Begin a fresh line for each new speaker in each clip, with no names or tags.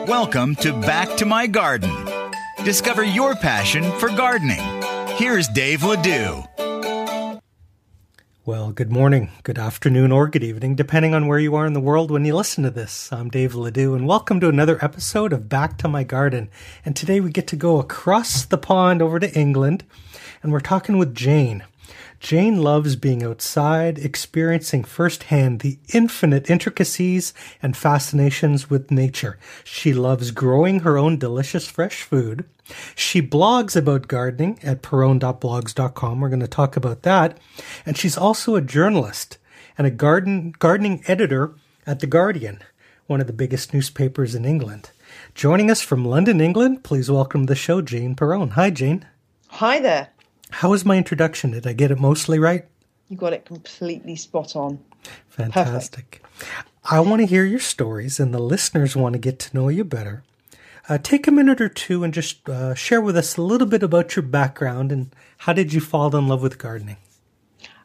Welcome to Back to My Garden. Discover your passion for gardening. Here's Dave Ledoux.
Well, good morning, good afternoon, or good evening, depending on where you are in the world when you listen to this. I'm Dave Ledoux, and welcome to another episode of Back to My Garden. And today we get to go across the pond over to England, and we're talking with Jane. Jane loves being outside, experiencing firsthand the infinite intricacies and fascinations with nature. She loves growing her own delicious fresh food. She blogs about gardening at perrone.blogs.com. We're going to talk about that. And she's also a journalist and a gardening editor at The Guardian, one of the biggest newspapers in England. Joining us from London, England, please welcome to the show, Jane Perrone. Hi, Jane.
Hi there.
How was my introduction? Did I get it mostly right?
You got it completely spot on.
Fantastic. Perfect. I want to hear your stories, and the listeners want to get to know you better. Take a minute or two and just share with us a little bit about your background and how did you fall in love with gardening?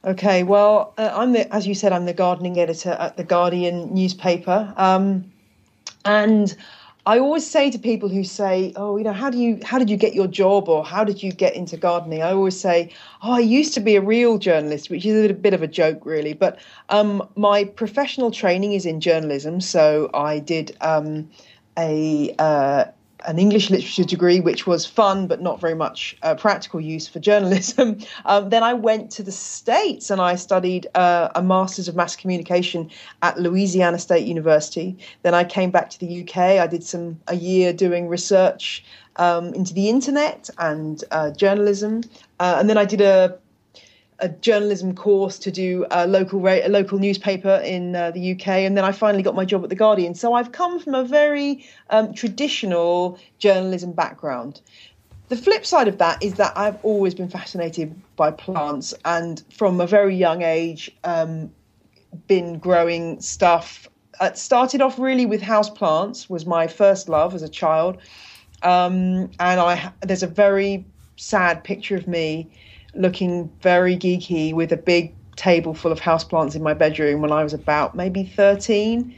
Okay, well, as you said, I'm the gardening editor at The Guardian newspaper. And I always say to people who say, oh, how did you get your job, or how did you get into gardening? I always say, I used to be a real journalist, which is a bit of a joke, really. But my professional training is in journalism. So I did an English literature degree, which was fun, but not very much practical use for journalism. Then I went to the States and I studied a Master's of Mass Communication at Louisiana State University. Then I came back to the UK. I did a year doing research into the internet and journalism. And then I did a journalism course to do a local newspaper in the UK, and then I finally got my job at The Guardian. So I've come from a very traditional journalism background. The flip side of that is that I've always been fascinated by plants, and from a very young age been growing stuff. Started off really with houseplants, was my first love as a child, and there's a very sad picture of me looking very geeky with a big table full of houseplants in my bedroom when I was about maybe 13.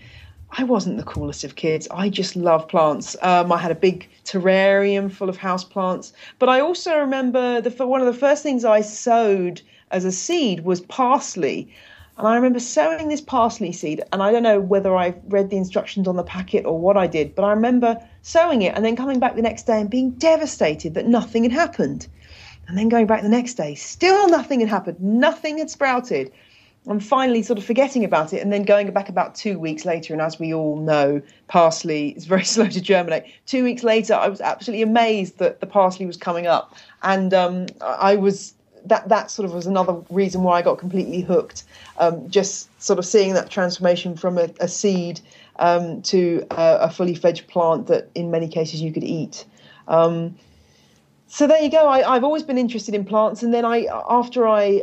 I wasn't the coolest of kids. I just love plants. I had a big terrarium full of houseplants. But I also remember one of the first things I sowed as a seed was parsley. And I remember sowing this parsley seed, and I don't know whether I read the instructions on the packet or what I did, but I remember sowing it and then coming back the next day and being devastated that nothing had happened. And then going back the next day, still nothing had happened. Nothing had sprouted. I'm finally sort of forgetting about it, and then going back about 2 weeks later. And as we all know, parsley is very slow to germinate. 2 weeks later, I was absolutely amazed that the parsley was coming up. And that sort of was another reason why I got completely hooked. Just sort of seeing that transformation from a seed to a fully fledged plant that in many cases you could eat. So there you go. I've always been interested in plants, and then after I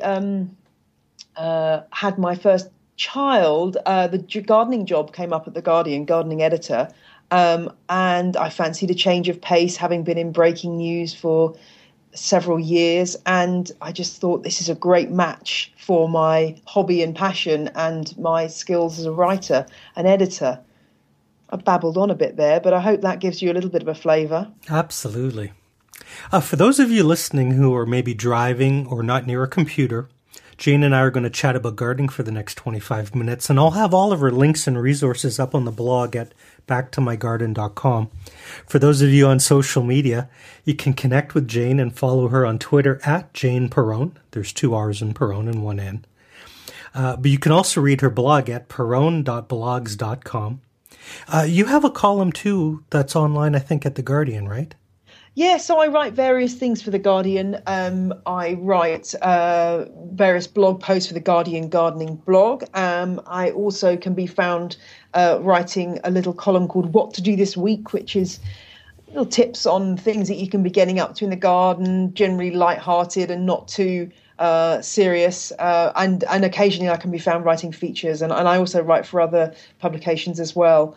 had my first child, the gardening job came up at The Guardian, gardening editor, and I fancied a change of pace, having been in breaking news for several years, and I just thought this is a great match for my hobby and passion and my skills as a writer and editor. I babbled on a bit there, but I hope that gives you a little bit of a flavour.
Absolutely. For those of you listening who are maybe driving or not near a computer, Jane and I are going to chat about gardening for the next 25 minutes, and I'll have all of her links and resources up on the blog at BackToMyGarden.com. For those of you on social media, you can connect with Jane and follow her on Twitter at Jane Perrone. There's 2 R's in Perrone and 1 N. But you can also read her blog at perrone.blogs.com. You have a column too that's online, I think, at The Guardian, right?
Yeah, so I write various things for The Guardian. I write various blog posts for The Guardian gardening blog. I also can be found writing a little column called What to Do This Week, which is little tips on things that you can be getting up to in the garden, generally light-hearted and not too serious. And occasionally I can be found writing features. And I also write for other publications as well.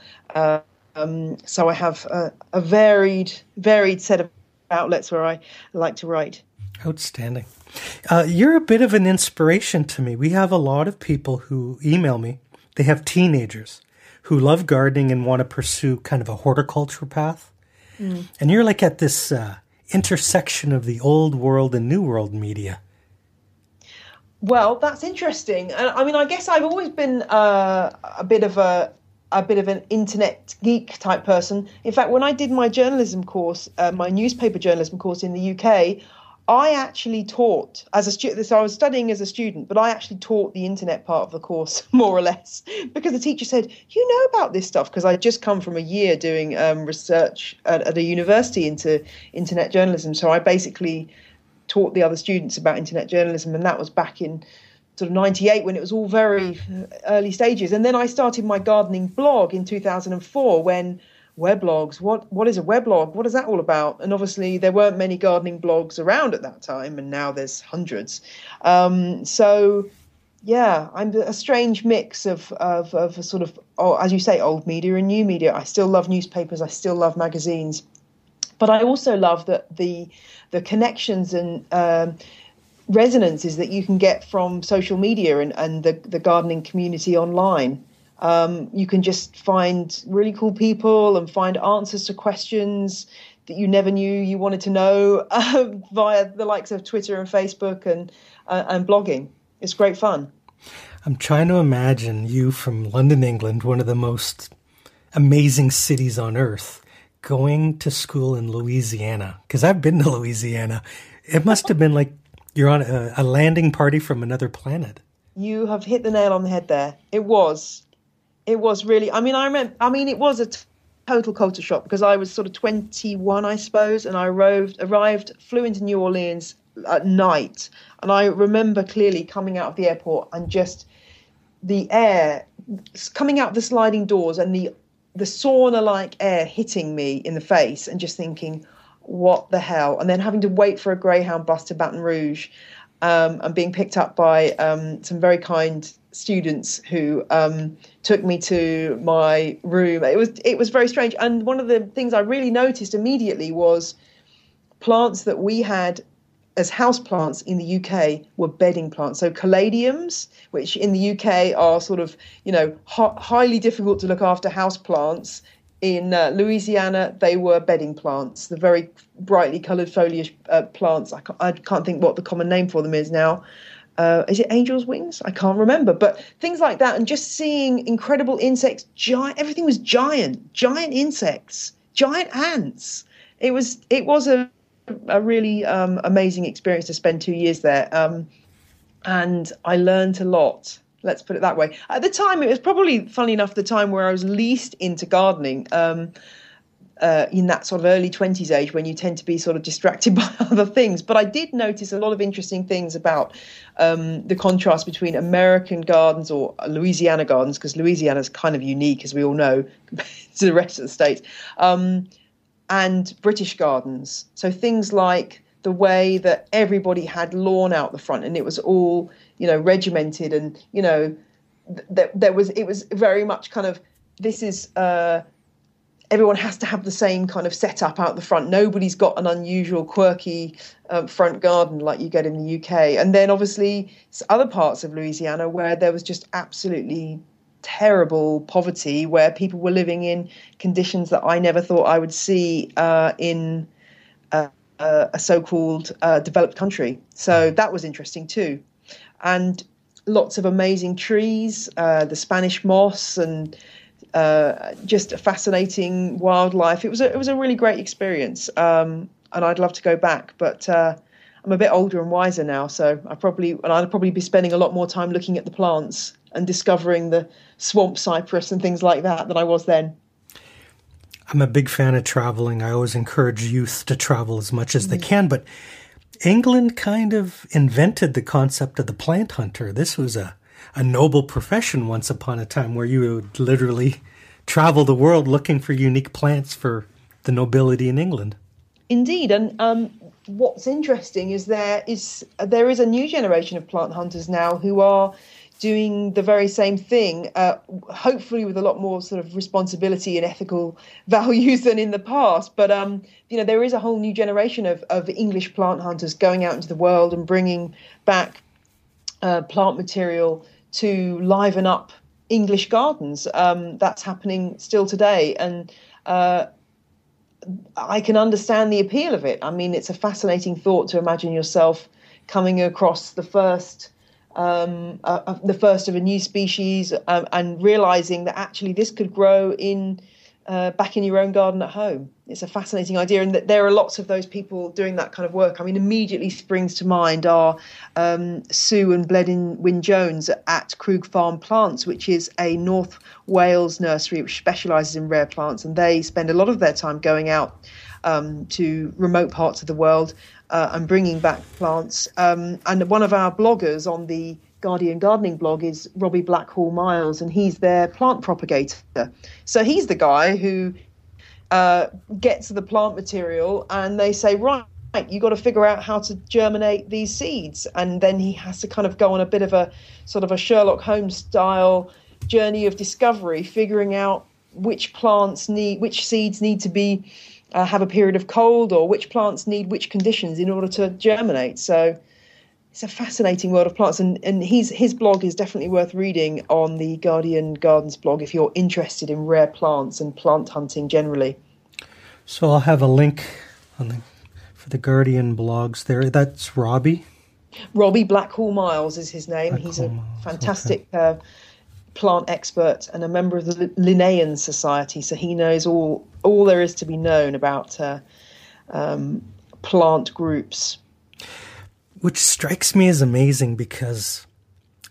So I have a varied set of outlets where I like to write.
Outstanding. You're a bit of an inspiration to me. We have a lot of people who email me. They have teenagers who love gardening and want to pursue kind of a horticulture path. And you're like at this intersection of the old world and new world media.
Well, that's interesting. I mean, I guess I've always been a bit of an internet geek type person. In fact, when I did my journalism course, my newspaper journalism course in the UK, I actually taught as a student. So I was studying as a student, but I actually taught the internet part of the course, more or less, because the teacher said, "You know about this stuff," because I'd just come from a year doing research at a university into internet journalism. So I basically taught the other students about internet journalism, and that was back in sort of 98 when it was all very early stages. And then I started my gardening blog in 2004 when weblogs, what is a weblog? What is that all about? And obviously there weren't many gardening blogs around at that time, and now there's hundreds. So yeah, I'm a strange mix of a sort of, as you say, old media and new media. I still love newspapers. I still love magazines. But I also love that the connections and resonances that you can get from social media and the gardening community online. You can just find really cool people and find answers to questions that you never knew you wanted to know via the likes of Twitter and Facebook and blogging. It's great fun.
I'm trying to imagine you from London, England, one of the most amazing cities on earth, going to school in Louisiana, because I've been to Louisiana. It must have been like you're on a landing party from another planet.
You have hit the nail on the head there. It was really, I mean, it was a total culture shock because I was sort of 21, I suppose, and I flew into New Orleans at night. And I remember clearly coming out of the airport and just the air coming out of the sliding doors and the sauna-like air hitting me in the face and just thinking, what the hell? And then having to wait for a Greyhound bus to Baton Rouge and being picked up by some very kind students who took me to my room. It was very strange. And one of the things I really noticed immediately was plants that we had as house plants in the UK were bedding plants. So caladiums, which in the UK are sort of, highly difficult to look after house plants. In Louisiana, they were bedding plants, the very brightly coloured foliage plants. I can't think what the common name for them is now. Is it angel's wings? I can't remember. But things like that, and just seeing incredible insects, everything was giant insects, giant ants. It was a really amazing experience to spend 2 years there. And I learned a lot. Let's put it that way. At the time, it was probably, funny enough, the time where I was least into gardening, in that sort of early 20s age when you tend to be sort of distracted by other things. But I did notice a lot of interesting things about the contrast between American gardens or Louisiana gardens, because Louisiana is kind of unique, as we all know, compared to the rest of the states, and British gardens. So things like the way that everybody had lawn out the front and it was all, regimented, and, it was very much kind of, this is, everyone has to have the same kind of setup out the front. Nobody's got an unusual, quirky front garden like you get in the UK. And then obviously other parts of Louisiana where there was just absolutely terrible poverty, where people were living in conditions that I never thought I would see in a so-called developed country. So that was interesting too. And lots of amazing trees, the Spanish moss, and just a fascinating wildlife. It was a really great experience, and I'd love to go back. But I'm a bit older and wiser now, so I'd probably be spending a lot more time looking at the plants and discovering the swamp cypress and things like that than I was then.
I'm a big fan of traveling. I always encourage youth to travel as much as they can, but England kind of invented the concept of the plant hunter. This was a noble profession once upon a time where you would literally travel the world looking for unique plants for the nobility in England.
Indeed. And what's interesting is there is a new generation of plant hunters now who are doing the very same thing, hopefully with a lot more sort of responsibility and ethical values than in the past. But, there is a whole new generation of English plant hunters going out into the world and bringing back plant material to liven up English gardens. That's happening still today, and I can understand the appeal of it. I mean, it's a fascinating thought to imagine yourself coming across the first of a new species, and realizing that actually this could grow in back in your own garden at home. It's a fascinating idea, and that there are lots of those people doing that kind of work. I mean, immediately springs to mind are Sue and Bledin Wynne-Jones at Krug Farm Plants, which is a North Wales nursery which specialises in rare plants, and they spend a lot of their time going out to remote parts of the world and bringing back plants. And one of our bloggers on the Guardian Gardening blog is Robbie Blackhall-Miles, and he's their plant propagator. So he's the guy who gets the plant material, and they say, right, you got to figure out how to germinate these seeds. And then he has to kind of go on a bit of a sort of a Sherlock Holmes style journey of discovery, figuring out which seeds need to be have a period of cold, or which plants need which conditions in order to germinate. So it's a fascinating world of plants, and his blog is definitely worth reading on the Guardian Gardens blog if you're interested in rare plants and plant hunting generally.
So I'll have a link for the Guardian blogs there. That's Robbie?
Robbie Blackhall-Miles is his name. He's a fantastic plant expert and a member of the Linnaean Society, so he knows all there is to be known about plant groups.
Which strikes me as amazing because,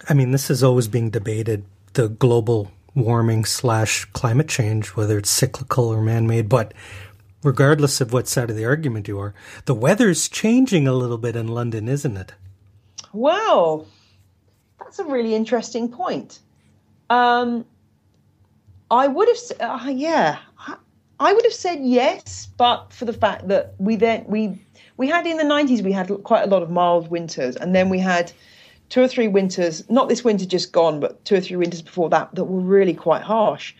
I mean, this is always being debated, the global warming / climate change, whether it's cyclical or man-made, but regardless of what side of the argument you are, the weather's changing a little bit in London, isn't it?
Well, that's a really interesting point. I would have said yes, but for the fact that we had in the 90s, we had quite a lot of mild winters, and then we had 2 or 3 winters, not this winter just gone, but 2 or 3 winters before that were really quite harsh.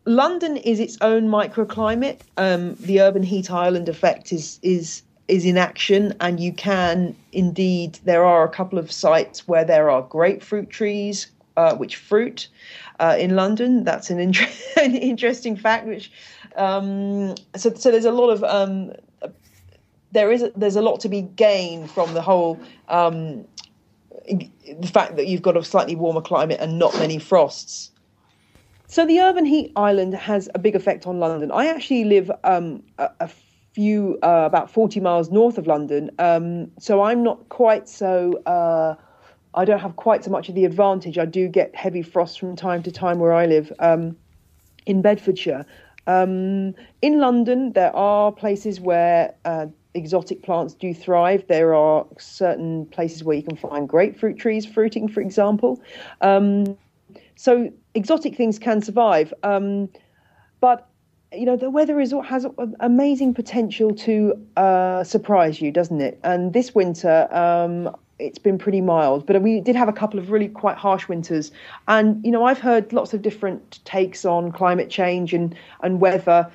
London is its own microclimate. The urban heat island effect is in action, and you can indeed, there are a couple of sites where there are grapefruit trees which fruit in London. That's an interesting fact. Which so there's a lot of there's a lot to be gained from the whole the fact that you've got a slightly warmer climate and not many frosts. So the urban heat island has a big effect on London. I actually live a few about 40 miles north of London, so I'm not quite so. I don't have quite so much of the advantage. I do get heavy frost from time to time where I live in Bedfordshire. In London, there are places where exotic plants do thrive. There are certain places where you can find grapefruit trees fruiting, for example. So exotic things can survive. But, you know, the weather has amazing potential to surprise you, doesn't it? And this winter, it's been pretty mild, but we did have a couple of really quite harsh winters. And, you know, I've heard lots of different takes on climate change and weather.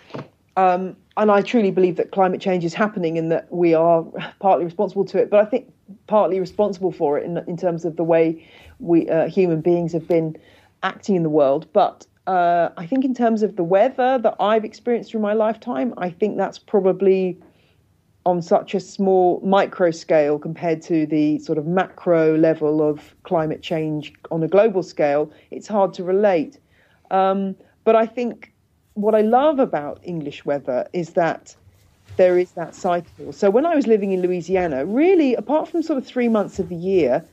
And I truly believe that climate change is happening and that we are partly responsible to it. But I think partly responsible for it in terms of the way we human beings have been acting in the world. But I think in terms of the weather that I've experienced through my lifetime, I think that's probably on such a small micro scale compared to the sort of macro level of climate change on a global scale, it's hard to relate. But I think what I love about English weather is that there is that cycle. So when I was living in Louisiana, really, apart from sort of 3 months of the year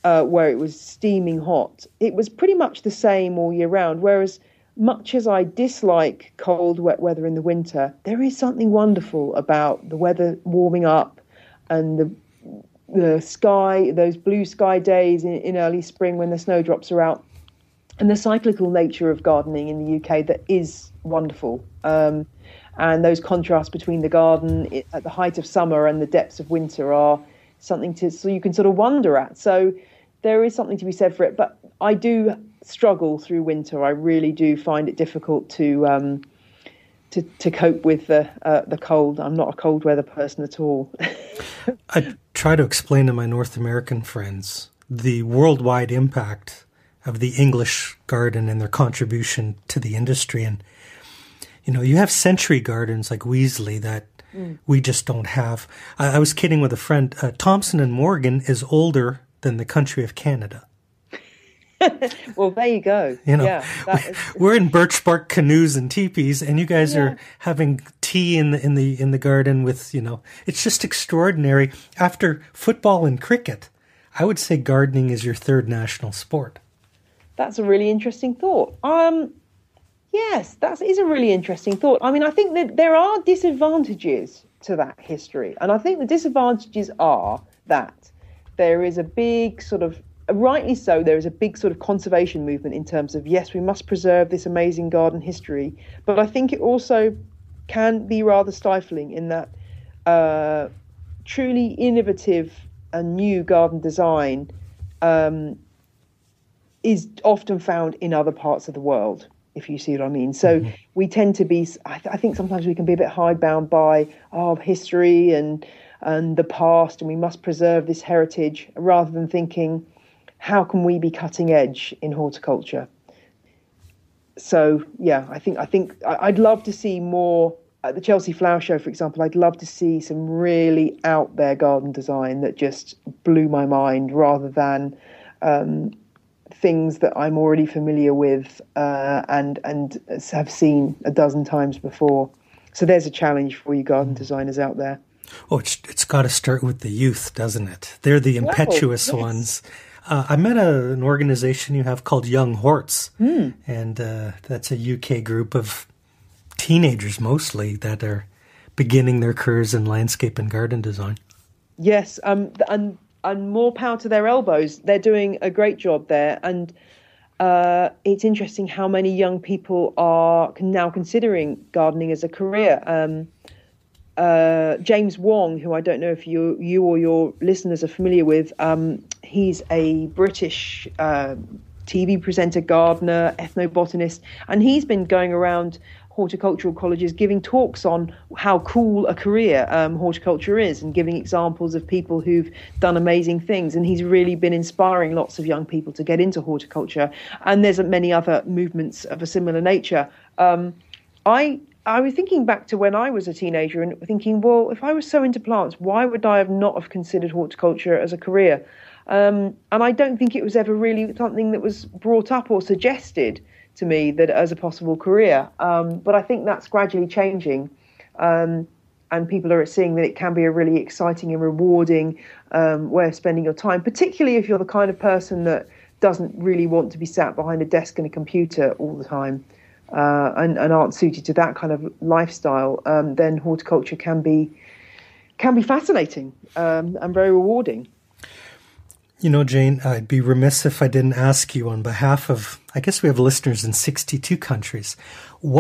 where it was steaming hot, it was pretty much the same all year round, whereas much as I dislike cold, wet weather in the winter, there is something wonderful about the weather warming up and the sky, those blue sky days in early spring when the snowdrops are out, and the cyclical nature of gardening in the UK that is wonderful. And those contrasts between the garden at the height of summer and the depths of winter are something so you can sort of wonder at. So there is something to be said for it. But I do struggle through winter. I really do find it difficult to cope with the cold. I'm not a cold weather person at all.
I try to explain to my North American friends the worldwide impact the English garden and their contribution to the industry. And, you have century gardens like Weasley that we just don't have. I was kidding with a friend. Thompson and Morgan is older than the country of Canada.
Well, there you go.
We're in birch bark canoes and teepees, and you guys are having tea in the garden with, it's just extraordinary. After football and cricket, I would say gardening is your third national sport.
That's a really interesting thought. Yes, that is a really interesting thought. I mean, I think that there are disadvantages to that history, and I think the disadvantages are that there is a big sort of, rightly so, there is a big sort of conservation movement in terms of, yes, we must preserve this amazing garden history. But I think it also can be rather stifling in that truly innovative and new garden design is often found in other parts of the world, if you see what I mean. So we tend to be, I think sometimes we can be a bit hidebound by history and the past, and we must preserve this heritage, rather than thinking, how can we be cutting edge in horticulture? So, I think I'd love to see more at the Chelsea Flower Show, for example. I'd love to see some really out there garden design that just blew my mind, rather than things that I'm already familiar with and have seen a dozen times before. So there's a challenge for you garden designers out there.
Oh, it's got to start with the youth, doesn't it? They're the impetuous ones. I met an organization you have called Young Horts, and that's a UK group of teenagers mostly that are beginning their careers in landscape and garden design. Yes,
and more power to their elbows. They're doing a great job there, and it's interesting how many young people are now considering gardening as a career. James Wong, who I don't know if you or your listeners are familiar with, he's a British TV presenter, gardener, ethnobotanist, and he's been going around horticultural colleges giving talks on how cool a career horticulture is, and giving examples of people who've done amazing things. And he's really been inspiring lots of young people to get into horticulture. And there's many other movements of a similar nature. I was thinking back to when I was a teenager and thinking, well, if I was so into plants, why would I have not have considered horticulture as a career? And I don't think it was ever really something that was brought up or suggested to me that as a possible career. But I think that's gradually changing. And people are seeing that it can be a really exciting and rewarding way of spending your time, particularly if you're the kind of person that doesn't really want to be sat behind a desk and a computer all the time. And aren't suited to that kind of lifestyle, then horticulture can be fascinating and very rewarding.
Jane, I'd be remiss if I didn't ask you on behalf of, I guess we have listeners in 62 countries. We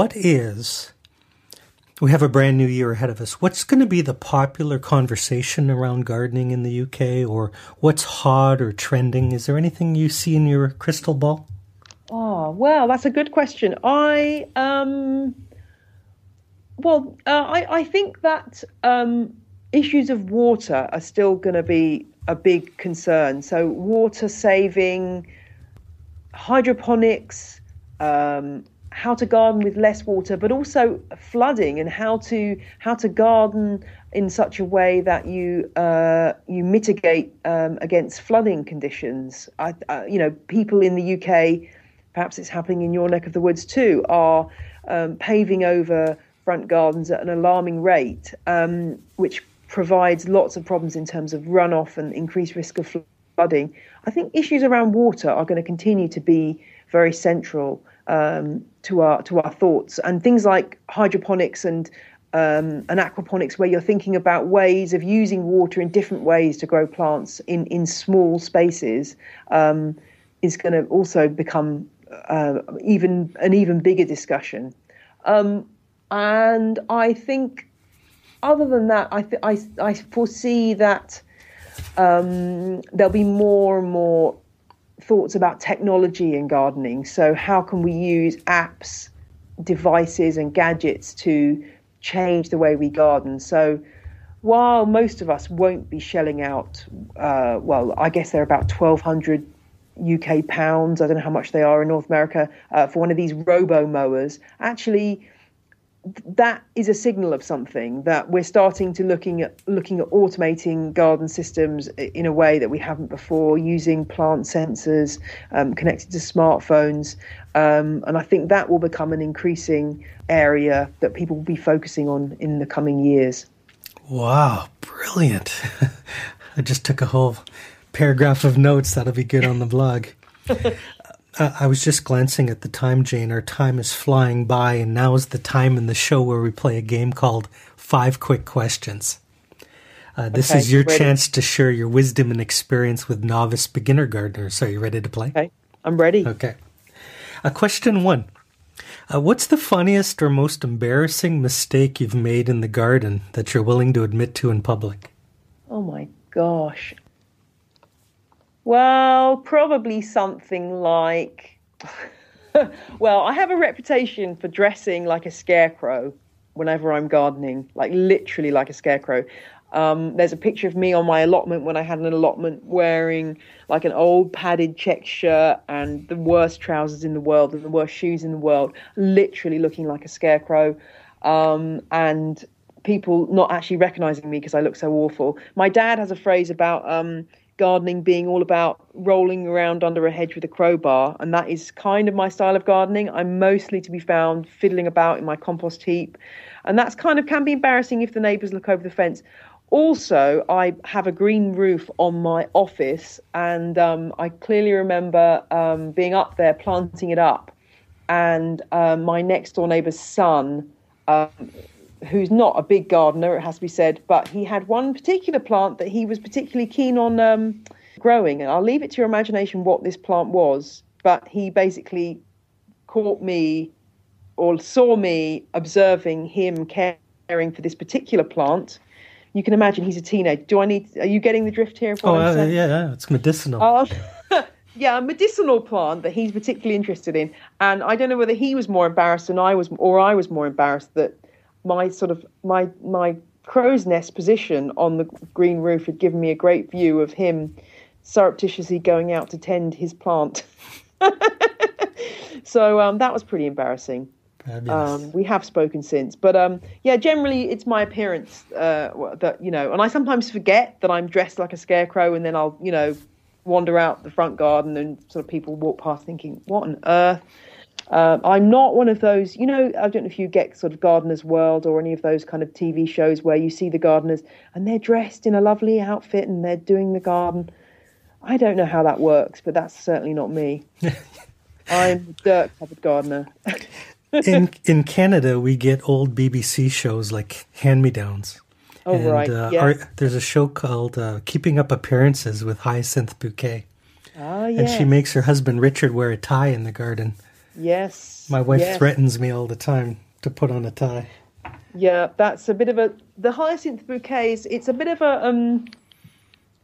have a brand new year ahead of us. What's going to be the popular conversation around gardening in the UK, or what's hot or trending? Is there anything you see in your crystal ball?
Oh, well, that's a good question. I think that issues of water are still going to be a big concern. So water saving, hydroponics, how to garden with less water, but also flooding, and how to garden in such a way that you mitigate against flooding conditions. People in the UK, perhaps it's happening in your neck of the woods too, are paving over front gardens at an alarming rate, which provides lots of problems in terms of runoff and increased risk of flooding. I think issues around water are going to continue to be very central to our thoughts, and things like hydroponics and aquaponics, where you're thinking about ways of using water in different ways to grow plants in small spaces, is going to also become even bigger discussion. And I think, other than that, I foresee that there'll be more and more thoughts about technology in gardening. So how can we use apps, devices and gadgets to change the way we garden? So while most of us won't be shelling out, I guess there are about 1,200 UK pounds. I don't know how much they are in North America for one of these robo mowers. Actually, that is a signal of something, that we're starting to looking at automating garden systems in a way that we haven't before, using plant sensors connected to smartphones, and I think that will become an increasing area that people will be focusing on in the coming years.
Wow, brilliant. I just took a whole paragraph of notes. That'll be good on the blog. I was just glancing at the time, Jane. Our time is flying by, and now is the time in the show where we play a game called 5 Quick Questions. This is your chance to share your wisdom and experience with novice beginner gardeners. Are you ready to play?
Okay, I'm ready.
Okay. Question 1. What's the funniest or most embarrassing mistake you've made in the garden that you're willing to admit to in public?
Oh my gosh. Well, probably something like, well, I have a reputation for dressing like a scarecrow whenever I'm gardening, like literally like a scarecrow. There's a picture of me on my allotment when I had an allotment wearing like an old padded check shirt and the worst trousers in the world and the worst shoes in the world, literally looking like a scarecrow. And people not actually recognizing me because I look so awful. My dad has a phrase about gardening being all about rolling around under a hedge with a crowbar, and that is kind of my style of gardening. I'm mostly to be found fiddling about in my compost heap, and that's kind of can be embarrassing if the neighbours look over the fence. Also, I have a green roof on my office, and I clearly remember being up there planting it up, and my next door neighbour's son, who's not a big gardener, it has to be said, but he had one particular plant that he was particularly keen on growing. And I'll leave it to your imagination what this plant was, but he basically caught me or saw me observing him caring for this particular plant. You can imagine he's a teenager. Are you getting the drift here?
Yeah, it's medicinal.
Yeah, a medicinal plant that he's particularly interested in. And I don't know whether he was more embarrassed than I was, or I was more embarrassed that my crow's nest position on the green roof had given me a great view of him surreptitiously going out to tend his plant. So that was pretty embarrassing. We have spoken since, but generally it's my appearance that, and I sometimes forget that I'm dressed like a scarecrow, and then I'll wander out the front garden and sort of people walk past thinking, what on earth? I'm not one of those, I don't know if you get sort of Gardener's World or any of those kind of TV shows where you see the gardeners and they're dressed in a lovely outfit and they're doing the garden. I don't know how that works, but that's certainly not me. I'm a dirt-covered gardener.
In Canada, we get old BBC shows like Hand-Me-Downs.
Oh, and, right, yes.
There's a show called Keeping Up Appearances with Hyacinth Bouquet.
Ah, yes.
And she makes her husband Richard wear a tie in the garden.
Yes.
My wife threatens me all the time to put on a tie.
Yeah, that's a bit of the hyacinth bouquets. It's a bit of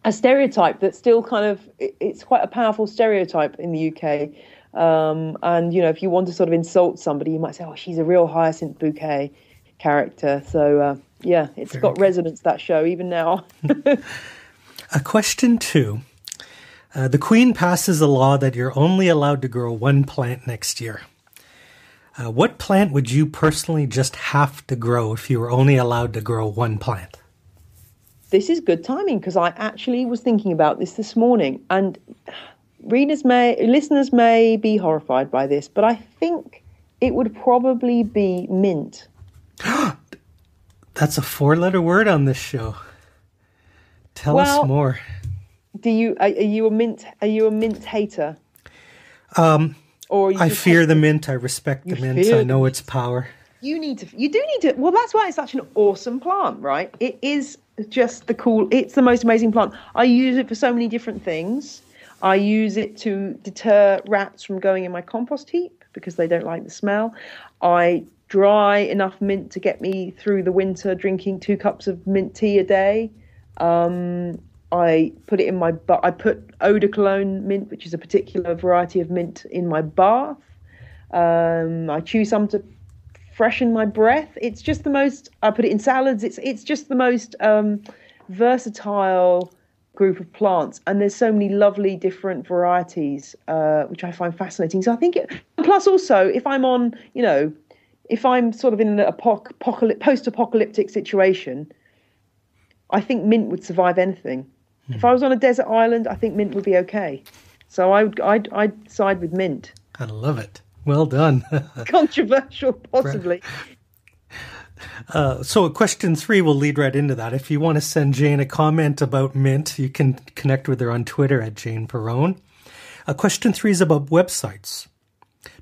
a stereotype that's still kind of, it's quite a powerful stereotype in the UK. And, if you want to sort of insult somebody, you might say, oh, she's a real hyacinth bouquet character. So, it's Very got good. Resonance, that show, even now.
Question 2. The Queen passes a law that you're only allowed to grow one plant next year. What plant would you personally just have to grow if you were only allowed to grow one plant?
This is good timing because I actually was thinking about this morning, and listeners may be horrified by this, but I think it would probably be mint.
That's a 4-letter word on this show. Tell us more. Are you a mint hater? Or I fear the mint. I respect the mint. I know its power.
You do need to. Well, that's why it's such an awesome plant, right? It is just it's the most amazing plant. I use it for so many different things. I use it to deter rats from going in my compost heap because they don't like the smell. I dry enough mint to get me through the winter drinking 2 cups of mint tea a day. I put it in I put eau de cologne mint, which is a particular variety of mint, in my bath. I chew some to freshen my breath. It's just the most, I put it in salads. It's just the most versatile group of plants, and there's so many lovely different varieties, which I find fascinating. So I think plus also if I'm on, if I'm sort of in a post-apocalyptic situation, I think mint would survive anything. If I was on a desert island, I think mint would be okay. So I'd side with mint.
I love it. Well done.
Controversial, possibly.
So question 3 will lead right into that. If you want to send Jane a comment about mint, you can connect with her on Twitter at Jane Perrone. Question 3 is about websites.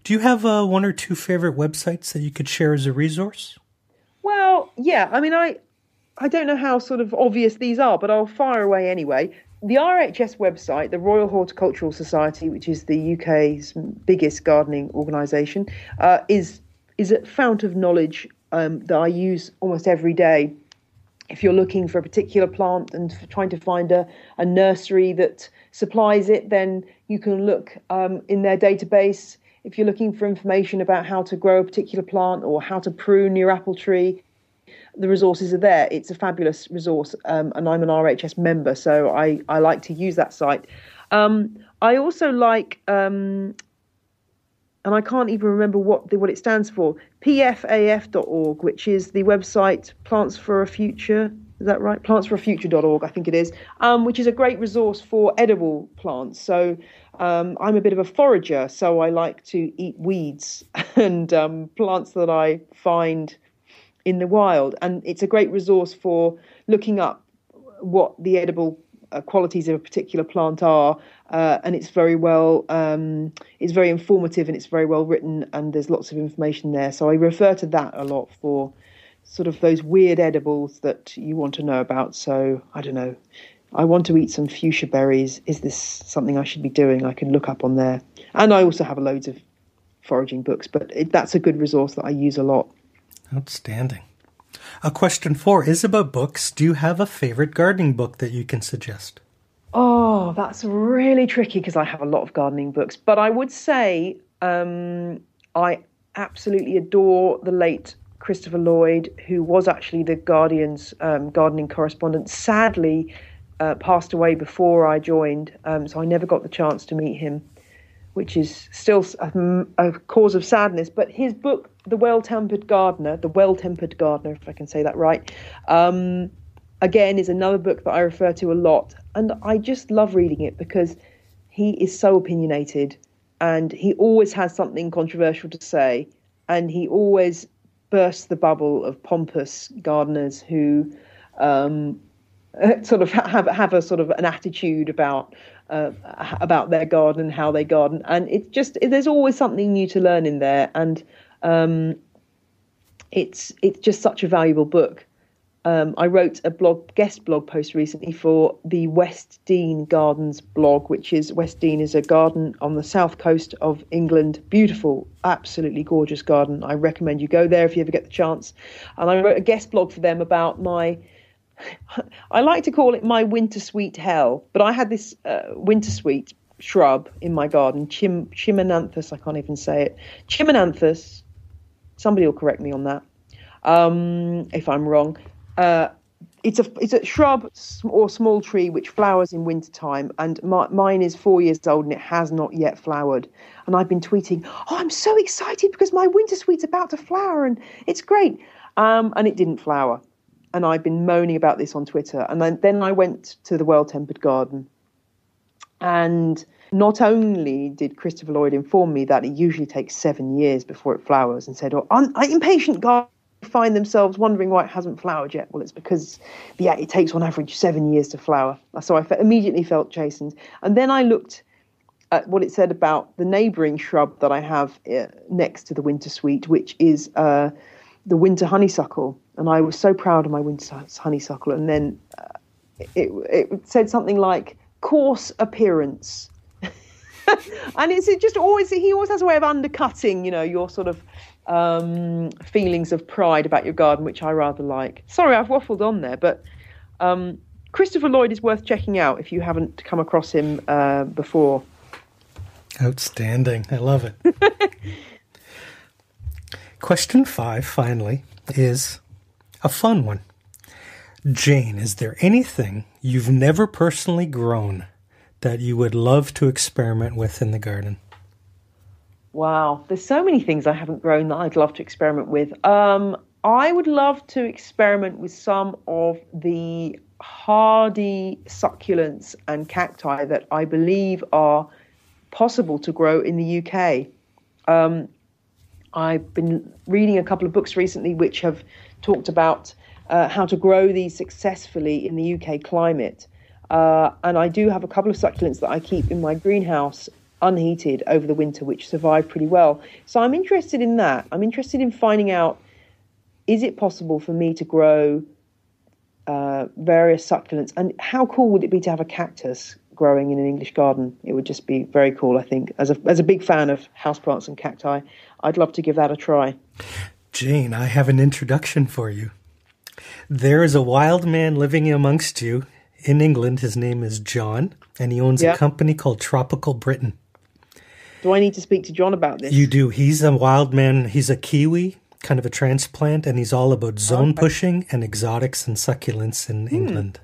Do you have 1 or 2 favorite websites that you could share as a resource?
Well, yeah. I mean, I don't know how sort of obvious these are, but I'll fire away anyway. The RHS website, the Royal Horticultural Society, which is the UK's biggest gardening organisation, is a fount of knowledge that I use almost every day. If you're looking for a particular plant and trying to find a nursery that supplies it, then you can look in their database. If you're looking for information about how to grow a particular plant or how to prune your apple tree, the resources are there. It's a fabulous resource, and I'm an RHS member, so I like to use that site. I also like, and I can't even remember what it stands for, pfaf.org, which is the website Plants for a Future. Is that right? Plantsforafuture.org, I think it is, which is a great resource for edible plants. So I'm a bit of a forager, so I like to eat weeds and plants that I find in the wild, and it's a great resource for looking up what the edible qualities of a particular plant are, and it's very well, it's very informative and it's very well written, and there's lots of information there. So I refer to that a lot for sort of those weird edibles that you want to know about. So I don't know, I want to eat some fuchsia berries. Is this something I should be doing? I can look up on there, and I also have loads of foraging books, but that's a good resource that I use a lot.
Outstanding. Question 4 is about books. Do you have a favorite gardening book that you can suggest?
Oh, that's really tricky because I have a lot of gardening books. But I would say I absolutely adore the late Christopher Lloyd, who was actually the Guardian's gardening correspondent. Sadly, passed away before I joined, so I never got the chance to meet him, which is still a cause of sadness. But his book, The Well-Tempered Gardener, if I can say that right, again, is another book that I refer to a lot. And I just love reading it because he is so opinionated and he always has something controversial to say. And he always bursts the bubble of pompous gardeners who sort of have a sort of an attitude about their garden and how they garden, and there's always something new to learn in there, and it's just such a valuable book. I wrote a guest blog post recently for the West Dean Gardens blog, West Dean is a garden on the south coast of England. Beautiful, absolutely gorgeous garden. I recommend you go there if you ever get the chance. And I wrote a guest blog for them about I like to call it my winter sweet hell, but I had this winter sweet shrub in my garden, Chimonanthus, I can't even say it. Chimonanthus, somebody will correct me on that if I'm wrong. It's a shrub or small tree which flowers in wintertime, and mine is 4 years old and it has not yet flowered. And I've been tweeting, oh, I'm so excited because my winter sweet's about to flower and it's great. And it didn't flower. And I've been moaning about this on Twitter. And then I went to the Well-Tempered Garden. And not only did Christopher Lloyd inform me that it usually takes 7 years before it flowers, and said, impatient gardeners find themselves wondering why it hasn't flowered yet. Well, it's because, it takes on average 7 years to flower. So I immediately felt chastened. And then I looked at what it said about the neighbouring shrub that I have next to the winter sweet, which is the winter honeysuckle. And I was so proud of my winter honeysuckle. And then it said something like coarse appearance. And it's just he always has a way of undercutting, your sort of feelings of pride about your garden, which I rather like. Sorry, I've waffled on there, but Christopher Lloyd is worth checking out if you haven't come across him before.
Outstanding. I love it. Question 5, finally, is a fun one. Jane, is there anything you've never personally grown that you would love to experiment with in the garden?
Wow, there's so many things I haven't grown that I'd love to experiment with. I would love to experiment with some of the hardy succulents and cacti that I believe are possible to grow in the UK. I've been reading a couple of books recently which have talked about how to grow these successfully in the UK climate. And I do have a couple of succulents that I keep in my greenhouse unheated over the winter, which survive pretty well. So I'm interested in that. I'm interested in finding out, is it possible for me to grow various succulents? And how cool would it be to have a cactus growing in an English garden? It would just be very cool, I think. As a big fan of houseplants and cacti, I'd love to give that a try.
Jane, I have an introduction for you. There is a wild man living amongst you in England. His name is John, and he owns a company called Tropical Britain.
Do I need to speak to John about this?
You do. He's a wild man. He's a Kiwi, kind of a transplant, and he's all about zone pushing and exotics and succulents in England.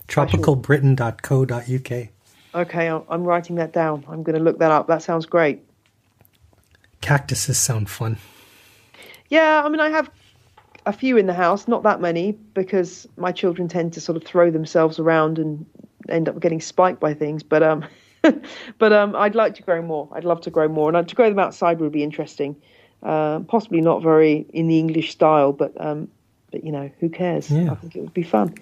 Tropicalbritain.co.uk.
Okay, I'm writing that down. I'm going to look that up. That sounds great.
Cactuses sound fun.
Yeah, I mean, I have a few in the house, not that many, because my children tend to sort of throw themselves around and end up getting spiked by things. But I'd like to grow more. I'd love to grow more, and to grow them outside would be interesting. Possibly not very in the English style, but you know, who cares?
Yeah.
I think it would be fun.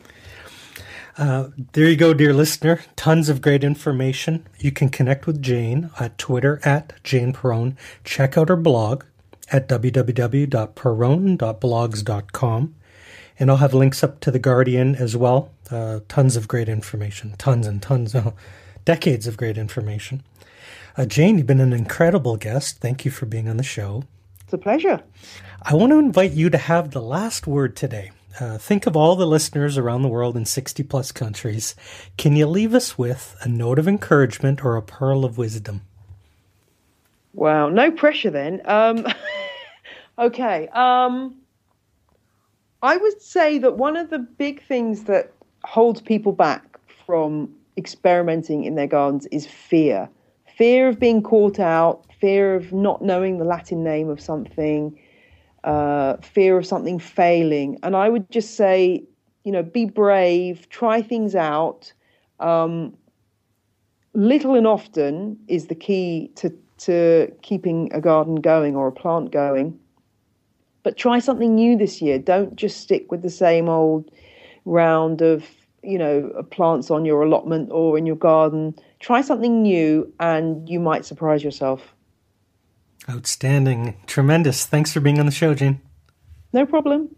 There you go, dear listener. Tons of great information. You can connect with Jane at Twitter at Jane Perrone. Check out her blog at www.perrone.blogs.com. And I'll have links up to The Guardian as well. Tons of great information. Tons and tons. Decades of great information. Jane, you've been an incredible guest. Thank you for being on the show.
It's a pleasure.
I want to invite you to have the last word today. Think of all the listeners around the world in 60 plus countries. Can you leave us with a note of encouragement or a pearl of wisdom?
Wow, no pressure then. Okay. I would say that one of the big things that holds people back from experimenting in their gardens is fear. Fear of being caught out, fear of not knowing the Latin name of something, fear of something failing. And I would just say, you know, be brave, try things out. Little and often is the key to keeping a garden going or a plant going. But try something new this year. Don't just stick with the same old round of, you know, plants on your allotment or in your garden. Try something new and you might surprise yourself.
Outstanding. Tremendous. Thanks for being on the show, Jane.
No problem.